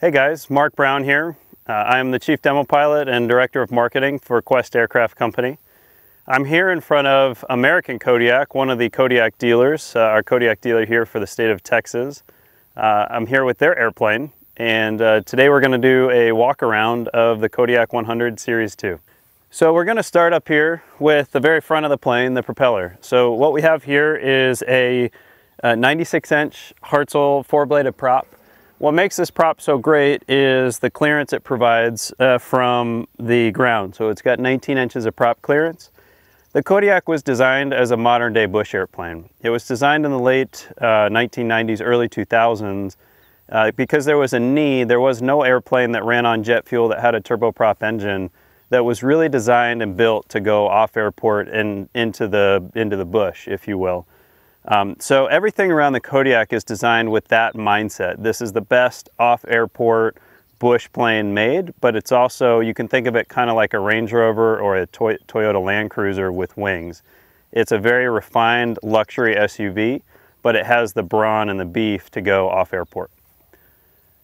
Hey guys, Mark Brown here. I am the Chief Demo Pilot and Director of Marketing for Quest Aircraft Company. I'm here in front of American Kodiak, one of the Kodiak dealers, our Kodiak dealer here for the state of Texas. I'm here with their airplane, and today we're going to do a walk around of the Kodiak 100 Series 2. So we're going to start up here with the very front of the plane, the propeller. So what we have here is a 96-inch Hartzell four-bladed prop. What makes this prop so great is the clearance it provides from the ground. So it's got 19 inches of prop clearance. The Kodiak was designed as a modern-day bush airplane. It was designed in the late 1990s, early 2000s, because there was a need. There was no airplane that ran on jet fuel that had a turboprop engine that was really designed and built to go off airport and into the bush, if you will. So everything around the Kodiak is designed with that mindset. This is the best off airport bush plane made, but it's also, you can think of it kind of like a Range Rover or a Toyota Land Cruiser with wings. It's a very refined luxury SUV, but it has the brawn and the beef to go off airport.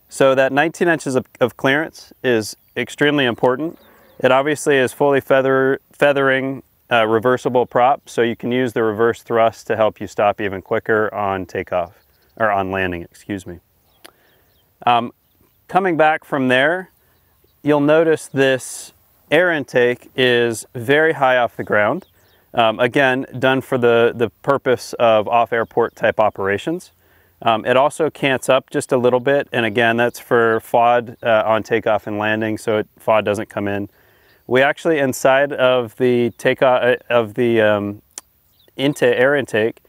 So that 19 inches of clearance is extremely important. It obviously is fully feathering reversible prop, so you can use the reverse thrust to help you stop even quicker on takeoff, or on landing, excuse me. Coming back from there, you'll notice this air intake is very high off the ground. Again, done for the purpose of off-airport type operations. It also cants up just a little bit, and again, that's for FOD on takeoff and landing, so FOD doesn't come in. We actually, inside of the takeoff of the air intake,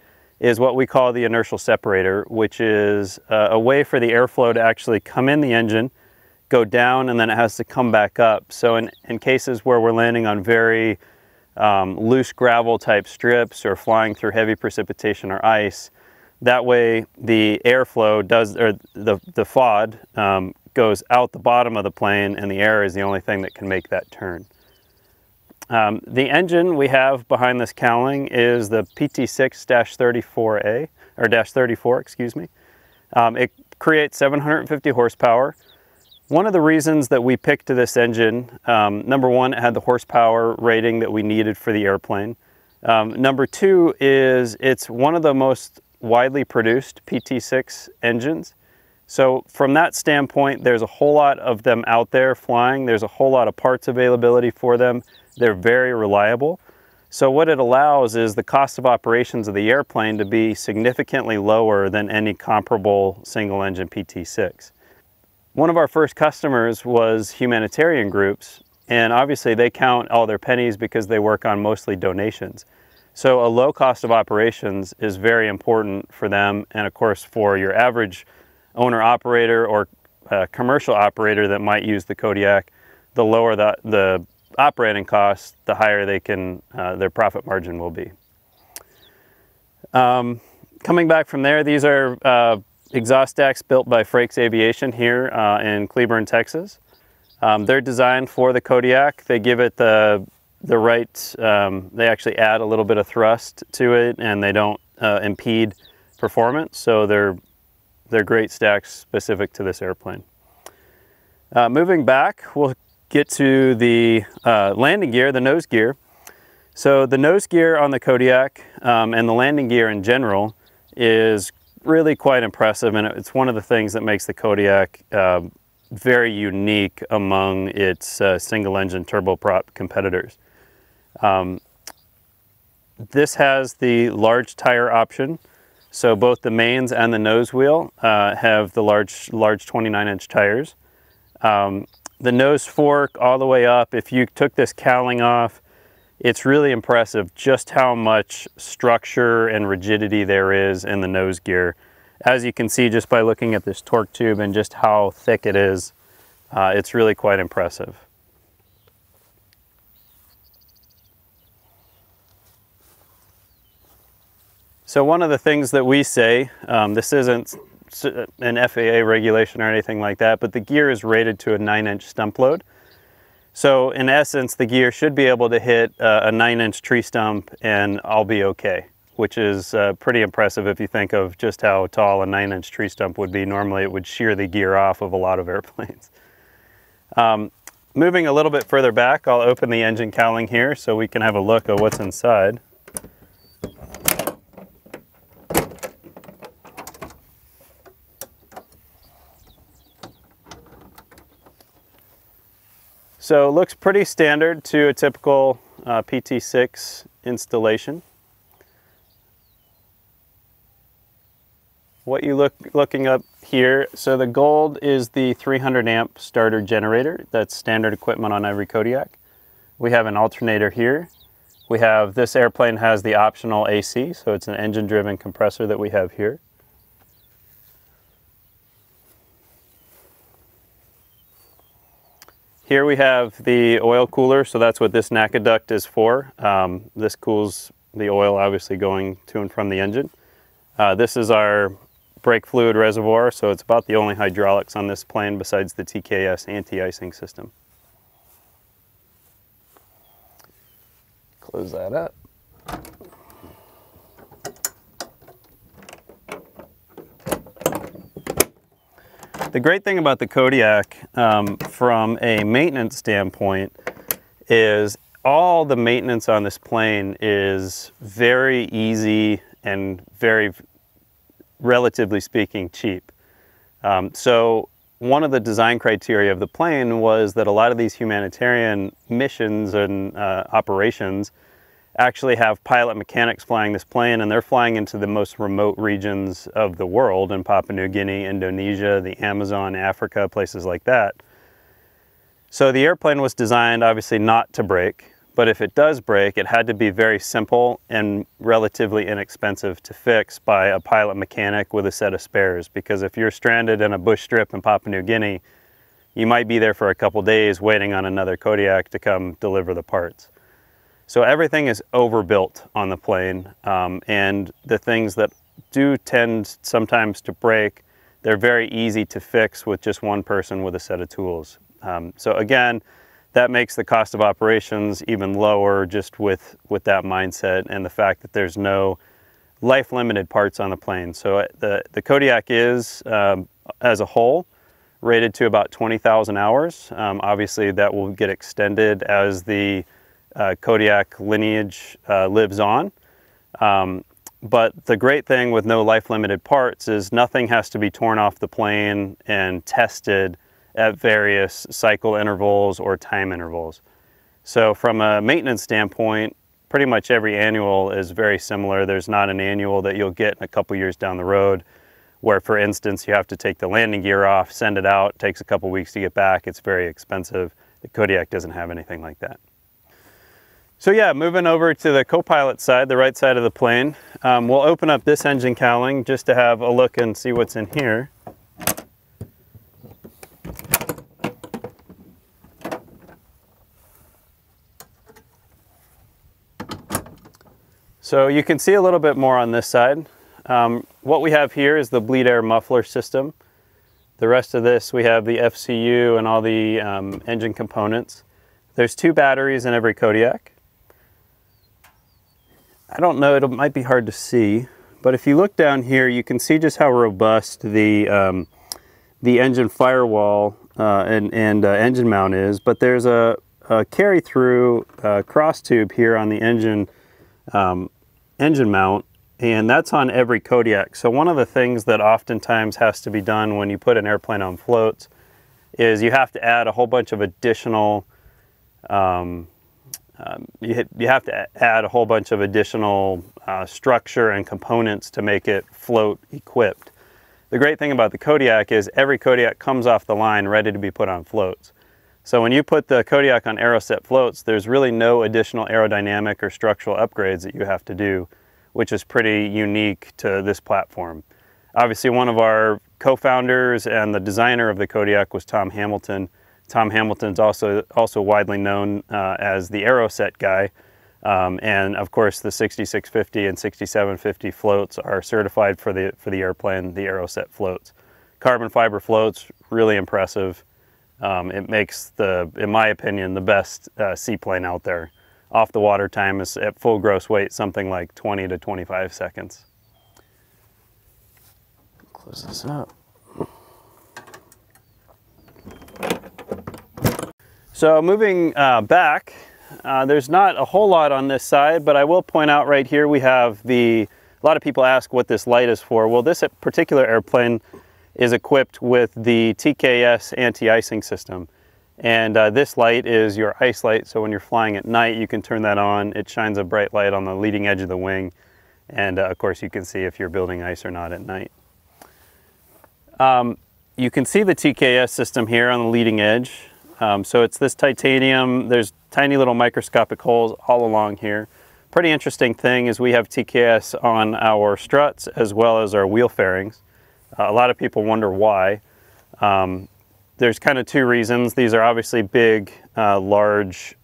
is what we call the inertial separator, which is a way for the airflow to actually come in the engine, go down, and then it has to come back up. So in cases where we're landing on very loose gravel type strips or flying through heavy precipitation or ice, that way the airflow does, or the FOD goes out the bottom of the plane, and the air is the only thing that can make that turn. The engine we have behind this cowling is the PT6-34A, or -34, excuse me. It creates 750 horsepower. One of the reasons that we picked this engine, number one, it had the horsepower rating that we needed for the airplane. Number two is it's one of the most widely produced PT6 engines. So from that standpoint, there's a whole lot of them out there flying. There's a whole lot of parts availability for them. They're very reliable. So what it allows is the cost of operations of the airplane to be significantly lower than any comparable single engine PT6. One of our first customers was humanitarian groups, and obviously they count all their pennies because they work on mostly donations. So a low cost of operations is very important for them, and of course for your average owner-operator or commercial operator that might use the Kodiak, the lower the operating costs, the higher they can their profit margin will be. Coming back from there, these are exhaust stacks built by Frakes Aviation here in Cleburne, Texas. They're designed for the Kodiak. They give it the right, they actually add a little bit of thrust to it, and they don't impede performance, so they're great stacks specific to this airplane. Moving back, we'll get to the landing gear, the nose gear. So the nose gear on the Kodiak and the landing gear in general is really quite impressive, and it's one of the things that makes the Kodiak very unique among its single-engine turboprop competitors. This has the large tire option. So both the mains and the nose wheel have the large 29-inch tires. The nose fork all the way up, if you took this cowling off, it's really impressive just how much structure and rigidity there is in the nose gear. As you can see just by looking at this torque tube and just how thick it is, it's really quite impressive. So one of the things that we say, this isn't an FAA regulation or anything like that, but the gear is rated to a 9-inch stump load. So in essence, the gear should be able to hit a 9-inch tree stump and I'll be okay. which is pretty impressive if you think of just how tall a 9-inch tree stump would be. Normally it would shear the gear off of a lot of airplanes. Moving a little bit further back, I'll open the engine cowling here so we can have a look at what's inside. So it looks pretty standard to a typical PT6 installation. What you looking up here, so the gold is the 300 amp starter generator. That's standard equipment on every Kodiak. We have an alternator here. We have, this airplane has the optional AC, so it's an engine driven compressor that we have here. Here we have the oil cooler, so that's what this NACA duct is for. This cools the oil obviously going to and from the engine. This is our brake fluid reservoir, so it's about the only hydraulics on this plane besides the TKS anti-icing system. Close that up. The great thing about the Kodiak from a maintenance standpoint is all the maintenance on this plane is very easy and very, relatively speaking, cheap. So one of the design criteria of the plane was that a lot of these humanitarian missions and operations actually have pilot mechanics flying this plane, and they're flying into the most remote regions of the world in Papua New Guinea, Indonesia, the Amazon, Africa, places like that. So the airplane was designed obviously not to break, but if it does break, it had to be very simple and relatively inexpensive to fix by a pilot mechanic with a set of spares, because if you're stranded in a bush strip in Papua New Guinea, you might be there for a couple days waiting on another Kodiak to come deliver the parts. So everything is overbuilt on the plane, and the things that do tend sometimes to break, they're very easy to fix with just one person with a set of tools. So again, that makes the cost of operations even lower just with that mindset and the fact that there's no life-limited parts on the plane. So the Kodiak is, as a whole, rated to about 20,000 hours. Obviously that will get extended as the Kodiak lineage lives on. But the great thing with no life-limited parts is nothing has to be torn off the plane and tested at various cycle intervals or time intervals. So from a maintenance standpoint, pretty much every annual is very similar. There's not an annual that you'll get in a couple years down the road where, for instance, you have to take the landing gear off, send it out, it takes a couple weeks to get back, it's very expensive. The Kodiak doesn't have anything like that. So yeah, moving over to the co-pilot side, the right side of the plane, we'll open up this engine cowling just to have a look and see what's in here. So you can see a little bit more on this side. What we have here is the bleed air muffler system. The rest of this, we have the FCU and all the engine components. There's 2 batteries in every Kodiak. I don't know, it might be hard to see, but if you look down here, you can see just how robust the engine firewall and engine mount is. But there's a carry-through cross tube here on the engine mount, and that's on every Kodiak. So one of the things that oftentimes has to be done when you put an airplane on floats is you have to add a whole bunch of additional you have to add a whole bunch of additional structure and components to make it float equipped. The great thing about the Kodiak is every Kodiak comes off the line ready to be put on floats. So when you put the Kodiak on AeroSet floats, there's really no additional aerodynamic or structural upgrades that you have to do, which is pretty unique to this platform. Obviously, one of our co-founders and the designer of the Kodiak was Tom Hamilton. Tom Hamilton's also widely known as the AeroSet guy. And of course, the 6650 and 6750 floats are certified for the airplane, the AeroSet floats. Carbon fiber floats, really impressive. It makes in my opinion, the best seaplane out there. off the water time is at full gross weight, something like 20 to 25 seconds. Close this up. So moving back, there's not a whole lot on this side, but I will point out right here we have a lot of people ask what this light is for. Well, this particular airplane is equipped with the TKS anti-icing system. And this light is your ice light, so when you're flying at night, you can turn that on. It shines a bright light on the leading edge of the wing. And of course, you can see if you're building ice or not at night. You can see the TKS system here on the leading edge. So it's this titanium. There's tiny little microscopic holes all along here. Pretty interesting thing is we have TKS on our struts as well as our wheel fairings. A lot of people wonder why. There's kind of two reasons. These are obviously big, large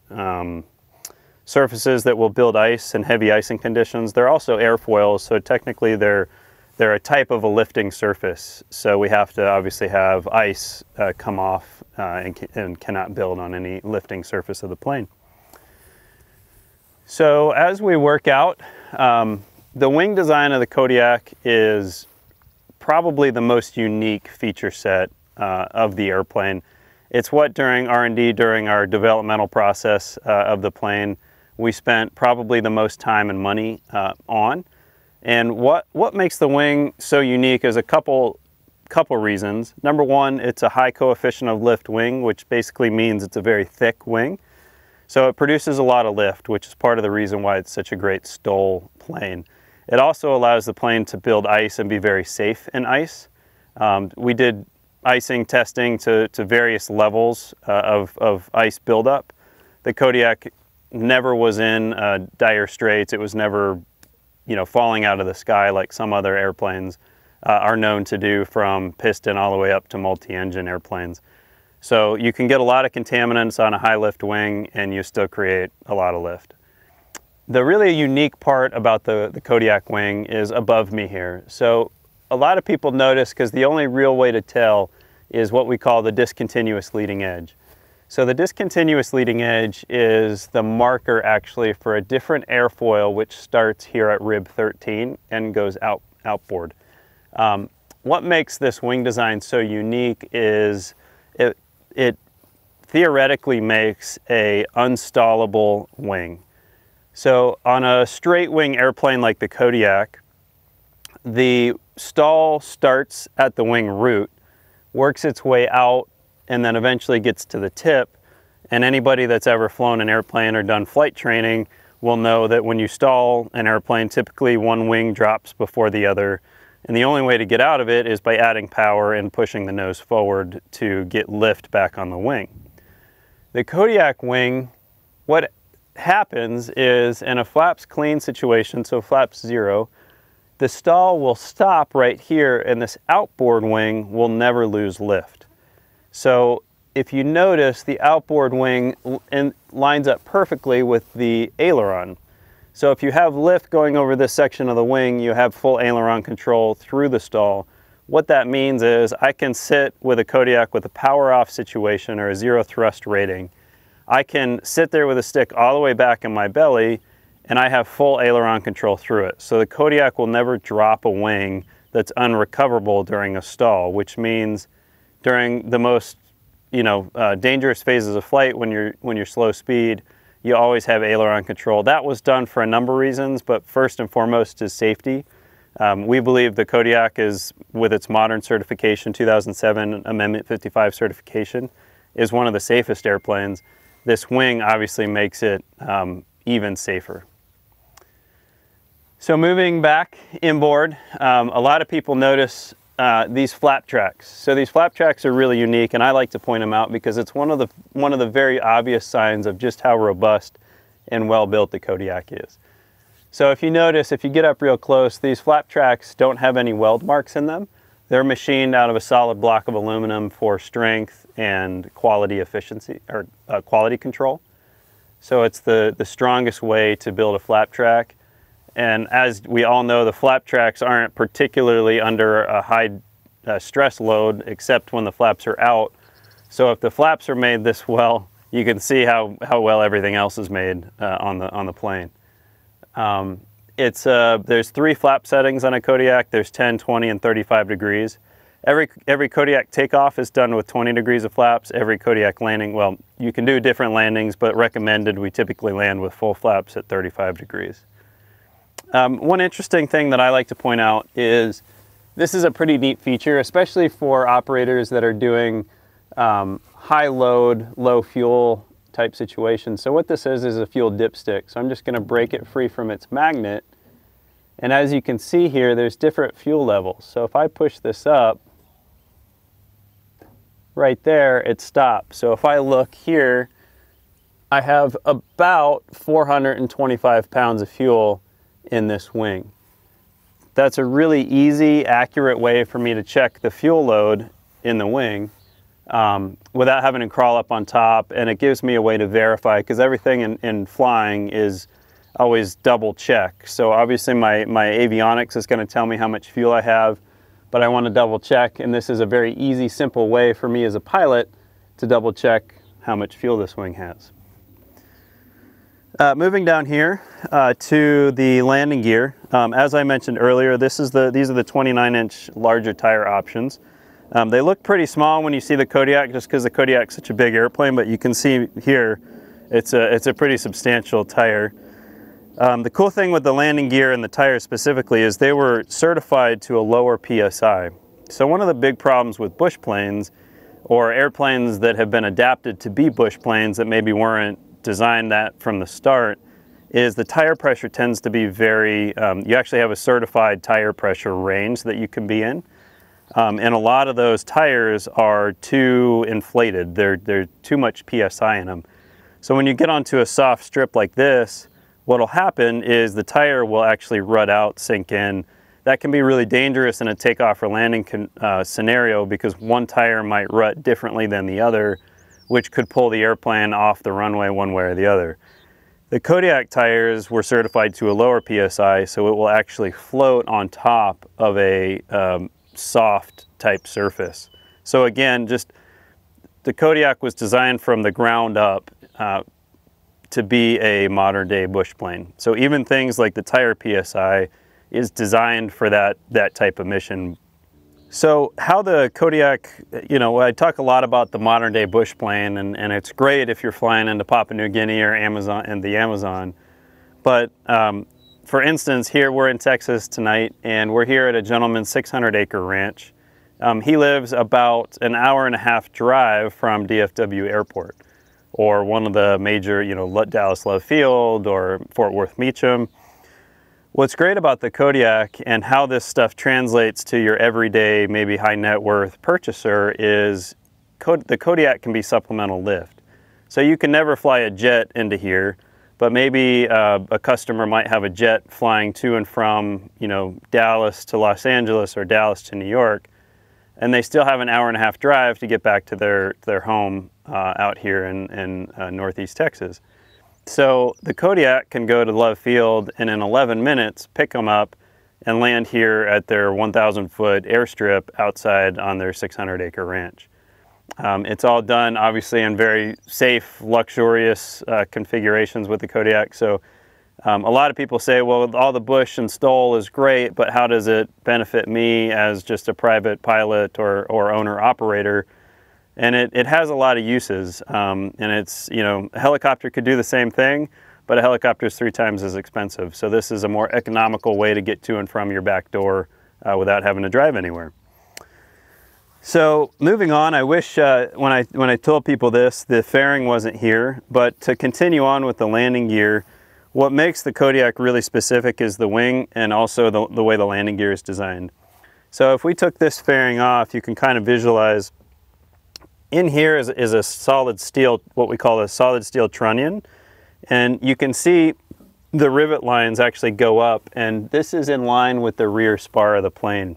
surfaces that will build ice in heavy icing conditions. They're also airfoils, so technically they're a type of a lifting surface. So we have to obviously have ice come off and cannot build on any lifting surface of the plane. So as we work out, the wing design of the Kodiak is probably the most unique feature set of the airplane. It's what during R&D, during our developmental process of the plane, we spent probably the most time and money on. And what makes the wing so unique is a couple reasons. Number one, it's a high coefficient of lift wing, which basically means it's a very thick wing. So it produces a lot of lift, which is part of the reason why it's such a great STOL plane. It also allows the plane to build ice and be very safe in ice. We did icing testing to various levels of ice buildup. The Kodiak never was in dire straits. It was never, falling out of the sky like some other airplanes are known to do, from piston all the way up to multi-engine airplanes. So you can get a lot of contaminants on a high lift wing and you still create a lot of lift. The really unique part about the Kodiak wing is above me here. So a lot of people notice, because the only real way to tell is what we call the discontinuous leading edge. So the discontinuous leading edge is the marker actually for a different airfoil which starts here at rib 13 and goes outboard. What makes this wing design so unique is it theoretically makes an unstallable wing. So on a straight wing airplane like the Kodiak, the stall starts at the wing root, works its way out, and then eventually gets to the tip. And anybody that's ever flown an airplane or done flight training will know that when you stall an airplane, typically one wing drops before the other. And the only way to get out of it is by adding power and pushing the nose forward to get lift back on the wing. The Kodiak wing, what happens is in a flaps clean situation, so flaps 0, the stall will stop right here and this outboard wing will never lose lift. So if you notice, the outboard wing lines up perfectly with the aileron. So if you have lift going over this section of the wing, you have full aileron control through the stall. What that means is I can sit with a Kodiak with a power off situation or a 0 thrust rating. I can sit there with a stick all the way back in my belly and I have full aileron control through it. So the Kodiak will never drop a wing that's unrecoverable during a stall, which means during the most dangerous phases of flight, when you're slow speed, you always have aileron control. That was done for a number of reasons, but first and foremost is safety. We believe the Kodiak is, with its modern certification, 2007 Amendment 55 certification, is one of the safest airplanes. This wing obviously makes it even safer. So moving back inboard, a lot of people notice these flap tracks. So these flap tracks are really unique, and I like to point them out because it's one of the very obvious signs of just how robust and well built the Kodiak is. So if you notice, if you get up real close, these flap tracks don't have any weld marks in them. They're machined out of a solid block of aluminum for strength and quality efficiency, or quality control. So it's the strongest way to build a flap track. And as we all know, the flap tracks aren't particularly under a high stress load except when the flaps are out. So if the flaps are made this well, you can see how well everything else is made on the plane. There's 3 flap settings on a Kodiak. There's 10, 20, and 35 degrees. Every Kodiak takeoff is done with 20 degrees of flaps. Every Kodiak landing, well, you can do different landings, but recommended we typically land with full flaps at 35 degrees. One interesting thing that I like to point out is this is a pretty neat feature, especially for operators that are doing high load, low fuel type situations. So what this is a fuel dipstick. So I'm just going to break it free from its magnet. And as you can see here, there's different fuel levels. So if I push this up, right there, it stops. So if I look here, I have about 425 pounds of fuel in this wing. That's a really easy, accurate way for me to check the fuel load in the wing without having to crawl up on top, and it gives me a way to verify, because everything in flying is always double check. So obviously my avionics is going to tell me how much fuel I have, but I want to double check, and this is a very easy, simple way for me as a pilot to double check how much fuel this wing has. Moving down here to the landing gear, as I mentioned earlier, these are the 29-inch larger tire options. They look pretty small when you see the Kodiak, just because the Kodiak's such a big airplane, but you can see here it's a pretty substantial tire. The cool thing with the landing gear and the tires specifically is they were certified to a lower PSI. So one of the big problems with bush planes, or airplanes that have been adapted to be bush planes that maybe weren't designed that from the start, is the tire pressure tends to be very, you actually have a certified tire pressure range that you can be in. And a lot of those tires are too inflated. They're too much PSI in them. So when you get onto a soft strip like this, what'll happen is the tire will actually rut out, sink in. That can be really dangerous in a takeoff or landing scenario, because one tire might rut differently than the other, which could pull the airplane off the runway one way or the other. The Kodiak tires were certified to a lower PSI, so it will actually float on top of a soft type surface. So again, just the Kodiak was designed from the ground up to be a modern day bush plane. So even things like the tire PSI is designed for that type of mission. So how the Kodiak, I talk a lot about the modern day bush plane, and it's great if you're flying into Papua New Guinea or Amazon and the Amazon. But for instance, here we're in Texas tonight, and we're here at a gentleman's 600-acre ranch. He lives about an hour-and-a-half drive from DFW Airport, or one of the major, Dallas Love Field or Fort Worth Meacham. What's great about the Kodiak and how this stuff translates to your everyday, maybe high net worth purchaser is the Kodiak can be supplemental lift. So you can never fly a jet into here, but maybe a customer might have a jet flying to and from, Dallas to Los Angeles or Dallas to New York, and they still have an hour-and-a-half drive to get back to their home out here in Northeast Texas. So the Kodiak can go to Love Field and in 11 minutes pick them up and land here at their 1,000-foot airstrip outside on their 600-acre ranch. It's all done obviously in very safe, luxurious configurations with the Kodiak. So a lot of people say, well, all the bush and stole is great, but how does it benefit me as just a private pilot or owner-operator? And it has a lot of uses, and it's, a helicopter could do the same thing, but a helicopter is 3 times as expensive. So this is a more economical way to get to and from your back door without having to drive anywhere. So moving on, I wish when I told people this, the fairing wasn't here, but to continue on with the landing gear, what makes the Kodiak really specific is the wing and also the way the landing gear is designed. So if we took this fairing off, you can kind of visualize in here is a solid steel, what we call a solid steel trunnion. And you can see the rivet lines actually go up, and this is in line with the rear spar of the plane.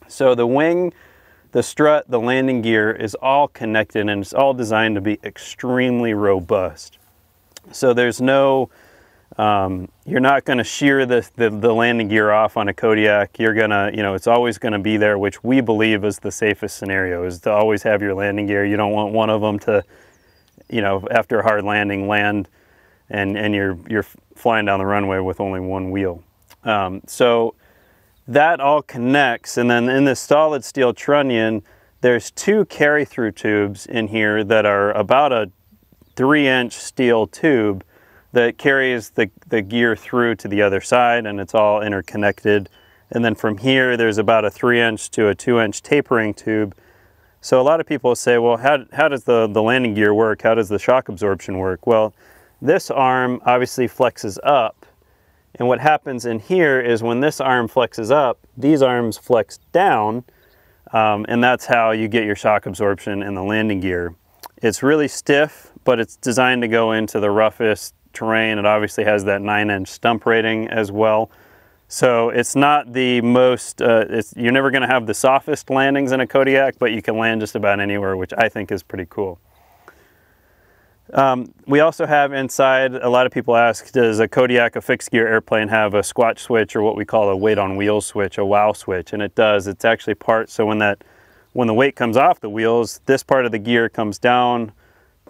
So the wing, the strut, the landing gear is all connected, and it's all designed to be extremely robust. So there's no, you're not going to shear the landing gear off on a Kodiak. You're going to, it's always going to be there, which we believe is the safest scenario, is to always have your landing gear. You don't want one of them to, you know, after a hard landing, land and you're flying down the runway with only one wheel. So that all connects, and then in this solid steel trunnion, there's two carry-through tubes in here that are about a 3-inch steel tube that carries the gear through to the other side, and it's all interconnected. And then from here, there's about a 3-inch to a 2-inch tapering tube. So a lot of people say, well, how does the landing gear work? How does the shock absorption work? Well, this arm obviously flexes up. And what happens in here is when this arm flexes up, these arms flex down, and that's how you get your shock absorption in the landing gear. It's really stiff, but it's designed to go into the roughest terrain. It obviously has that 9-inch stump rating as well. So it's not the most, you're never going to have the softest landings in a Kodiak, but you can land just about anywhere, which I think is pretty cool. We also have inside, a lot of people ask, does a Kodiak, a fixed gear airplane, have a squatch switch, or what we call a weight on wheels switch, a WOW switch? And it does. It's actually part, so when the weight comes off the wheels, this part of the gear comes down,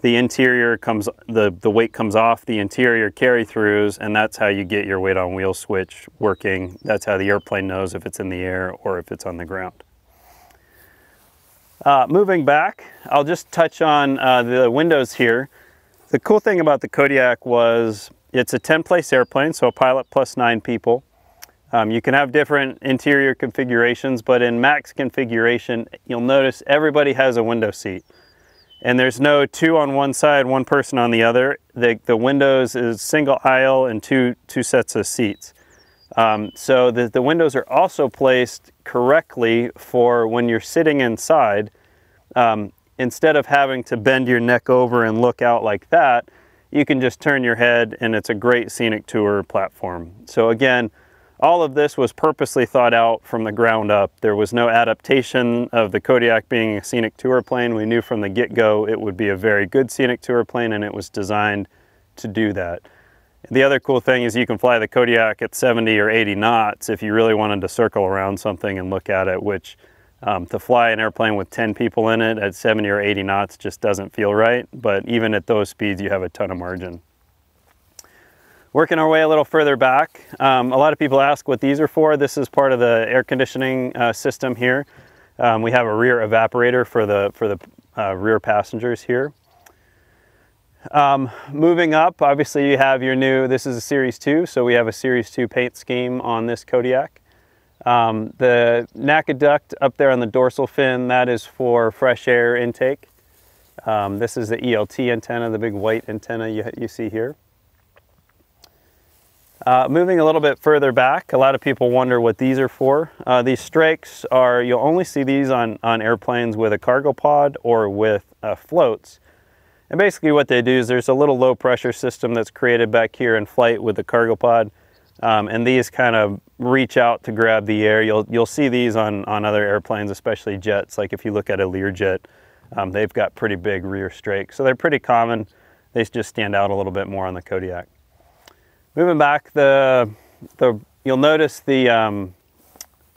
the interior comes, the weight comes off the interior carry-throughs, and that's how you get your weight on wheel switch working. That's how the airplane knows if it's in the air or if it's on the ground. Moving back, I'll just touch on the windows here. The cool thing about the Kodiak was it's a 10-place airplane, so a pilot plus 9 people. You can have different interior configurations, but in max configuration, you'll notice everybody has a window seat. And there's no 2 on one side, 1 person on the other. The windows is single aisle and two sets of seats. So the windows are also placed correctly for when you're sitting inside. Instead of having to bend your neck over and look out like that, you can just turn your head, and it's a great scenic tour platform. So again, all of this was purposely thought out from the ground up. There was no adaptation of the Kodiak being a scenic tour plane. We knew from the get-go it would be a very good scenic tour plane, and it was designed to do that. The other cool thing is you can fly the Kodiak at 70 or 80 knots if you really wanted to circle around something and look at it, which to fly an airplane with 10 people in it at 70 or 80 knots just doesn't feel right. But even at those speeds, you have a ton of margin. Working our way a little further back, a lot of people ask what these are for. This is part of the air conditioning system here. We have a rear evaporator for the rear passengers here. Moving up, obviously you have your new, this is a Series 2, so we have a Series 2 paint scheme on this Kodiak. The NACA duct up there on the dorsal fin, that is for fresh air intake. This is the Elt antenna, the big white antenna you see here. Moving a little bit further back, a lot of people wonder what these are for. These strakes are, you'll only see these on airplanes with a cargo pod or with floats. And basically what they do is there's a little low pressure system that's created back here in flight with the cargo pod. And these kind of reach out to grab the air. You'll see these on other airplanes, especially jets. Like if you look at a Learjet, they've got pretty big rear strakes. So they're pretty common. They just stand out a little bit more on the Kodiak. Moving back, you'll notice the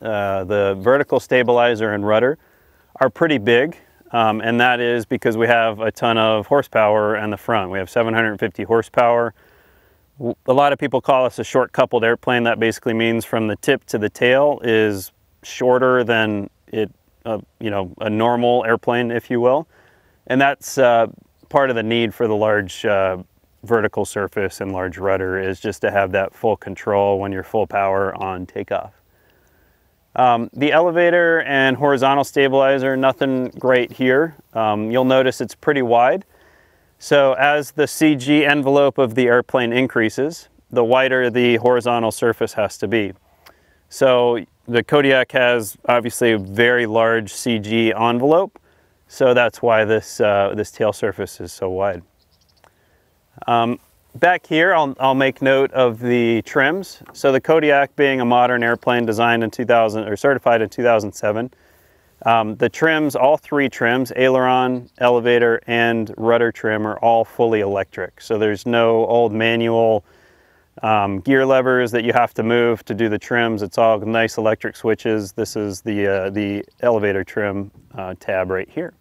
vertical stabilizer and rudder are pretty big. And that is because we have a ton of horsepower in the front. We have 750 horsepower. A lot of people call us a short coupled airplane. That basically means from the tip to the tail is shorter than a normal airplane, if you will. And that's part of the need for the large vertical surface and large rudder, is just to have that full control when you're full power on takeoff. The elevator and horizontal stabilizer, nothing great here. You'll notice it's pretty wide. So as the CG envelope of the airplane increases, the wider the horizontal surface has to be. So the Kodiak has obviously a very large CG envelope, so that's why this tail surface is so wide. Back here, I'll make note of the trims. So the Kodiak, being a modern airplane designed in 2000 or certified in 2007, the trims, all 3 trims, aileron, elevator, and rudder trim, are all fully electric. So there's no old manual gear levers that you have to move to do the trims. It's all nice electric switches. This is the elevator trim tab right here.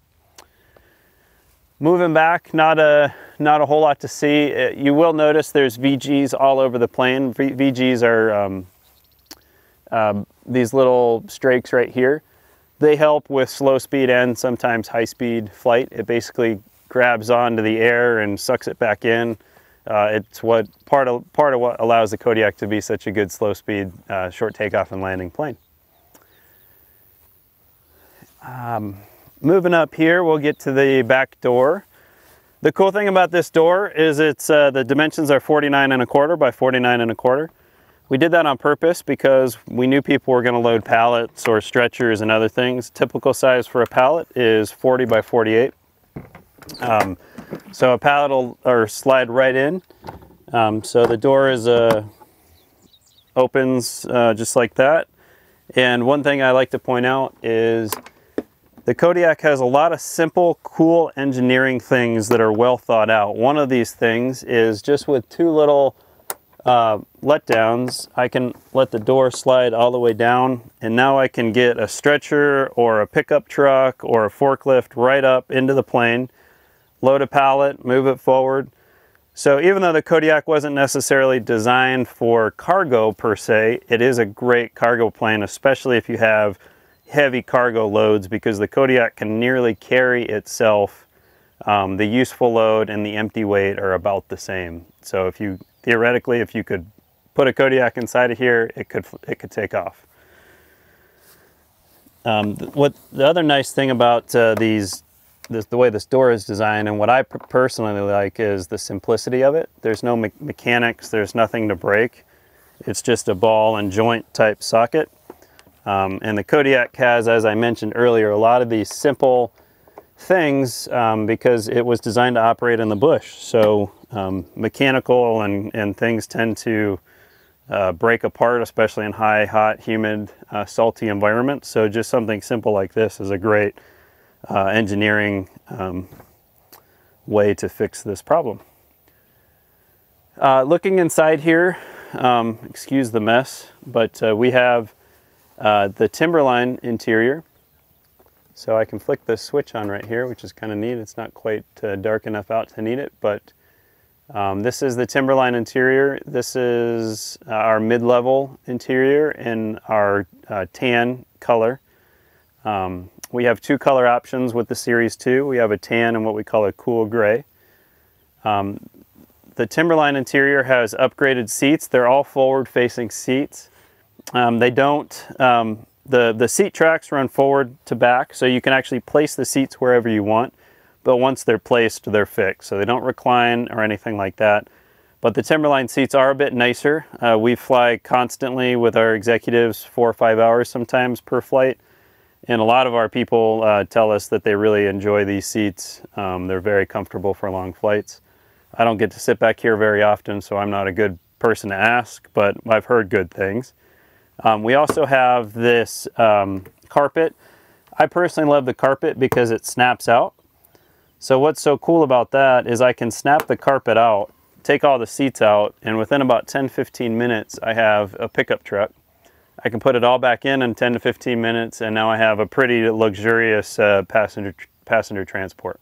Moving back, not a whole lot to see. You will notice there's VGs all over the plane. VGs are these little strakes right here. They help with slow speed and sometimes high speed flight. It basically grabs onto the air and sucks it back in. It's what part of what allows the Kodiak to be such a good slow speed, short takeoff and landing plane. Moving up here, we'll get to the back door. The cool thing about this door is it's the dimensions are 49¼ by 49¼ We did that on purpose because we knew people were going to load pallets or stretchers and other things. Typical size for a pallet is 40 by 48. So a pallet will slide right in. So the door is opens just like that. And one thing I like to point out is the Kodiak has a lot of simple, cool engineering things that are well thought out. One of these things is just with two little letdowns, I can let the door slide all the way down, and now I can get a stretcher or a pickup truck or a forklift right up into the plane, load a pallet, move it forward. So even though the Kodiak wasn't necessarily designed for cargo per se, it is a great cargo plane, especially if you have heavy cargo loads, because the Kodiak can nearly carry itself. The useful load and the empty weight are about the same. So if you theoretically, if you could put a Kodiak inside of here, it could take off. What the other nice thing about the way this door is designed, and what I personally like, is the simplicity of it. There's no mechanics, there's nothing to break. It's just a ball and joint type socket. And the Kodiak has, as I mentioned earlier, a lot of these simple things because it was designed to operate in the bush. So mechanical and things tend to break apart, especially in high, hot, humid, salty environments. So just something simple like this is a great engineering way to fix this problem. Looking inside here, excuse the mess, but we have the timberline interior. So I can flick the switch on right here, which is kind of neat. It's not quite dark enough out to need it, but this is the timberline interior. This is our mid-level interior in our tan color. We have two color options with the Series 2. We have a tan and what we call a cool gray. The timberline interior has upgraded seats. They're all forward-facing seats. The seat tracks run forward to back, so you can actually place the seats wherever you want, but once they're placed, they're fixed. So they don't recline or anything like that. But the timberline seats are a bit nicer. We fly constantly with our executives 4 or 5 hours sometimes per flight, and a lot of our people tell us that they really enjoy these seats. They're very comfortable for long flights. I don't get to sit back here very often, so I'm not a good person to ask, but I've heard good things. We also have this carpet. I personally love the carpet because it snaps out. So what's so cool about that is I can snap the carpet out, take all the seats out, and within about 10-15 minutes I have a pickup truck. I can put it all back in 10 to 15 minutes, and now I have a pretty luxurious passenger transport.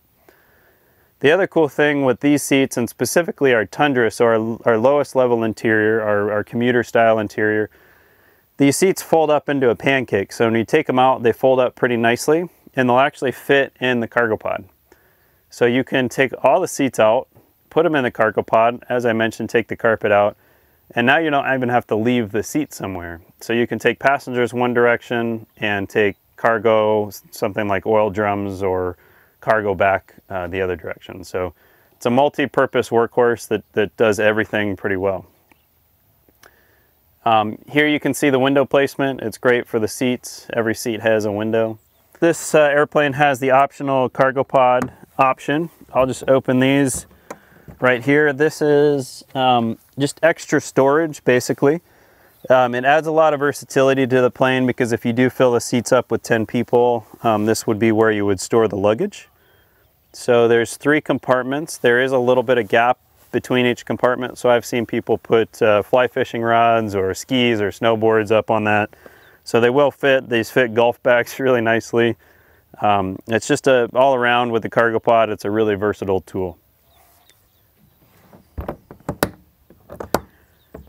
The other cool thing with these seats, and specifically our Tundra, so our lowest level interior, our commuter style interior, these seats fold up into a pancake. So when you take them out, they fold up pretty nicely, and they'll actually fit in the cargo pod. So you can take all the seats out, put them in the cargo pod, as I mentioned, take the carpet out, and now you don't even have to leave the seat somewhere. So you can take passengers one direction and take cargo, something like oil drums or cargo, back the other direction. So it's a multi-purpose workhorse that does everything pretty well. Here you can see the window placement. It's great for the seats. Every seat has a window. This airplane has the optional cargo pod option. I'll just open these right here. This is just extra storage, basically. It adds a lot of versatility to the plane because if you do fill the seats up with 10 people, this would be where you would store the luggage. So there's 3 compartments. There is a little bit of gap between each compartment, so I've seen people put fly fishing rods or skis or snowboards up on that. So they will fit. These fit golf bags really nicely. It's just all around with the cargo pod, it's a really versatile tool.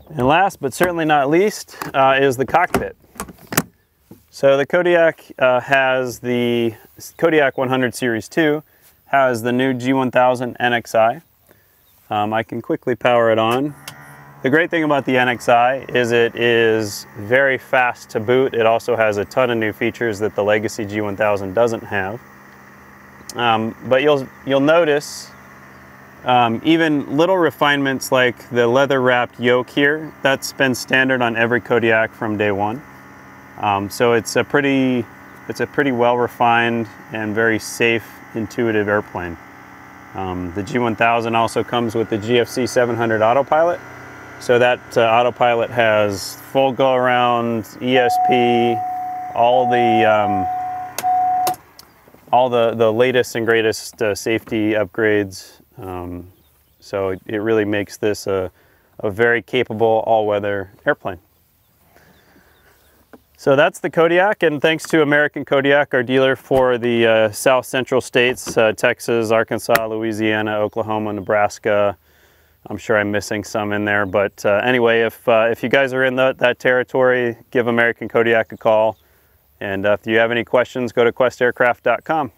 And last but certainly not least is the cockpit. So the Kodiak has the Kodiak 100 Series 2 has the new G1000 NXI. I can quickly power it on. The great thing about the NXI is it is very fast to boot. It also has a ton of new features that the legacy G1000 doesn't have. But you'll notice even little refinements like the leather wrapped yoke here, that's been standard on every Kodiak from day one. So it's a pretty well refined and very safe, intuitive airplane. The G1000 also comes with the GFC 700 autopilot. So that autopilot has full go around, ESP, all the latest and greatest safety upgrades. So it really makes this a very capable all-weather airplane. So that's the Kodiak, and thanks to American Kodiak, our dealer for the South Central states, Texas, Arkansas, Louisiana, Oklahoma, Nebraska. I'm sure I'm missing some in there, but anyway, if you guys are in that territory, give American Kodiak a call. And if you have any questions, go to questaircraft.com.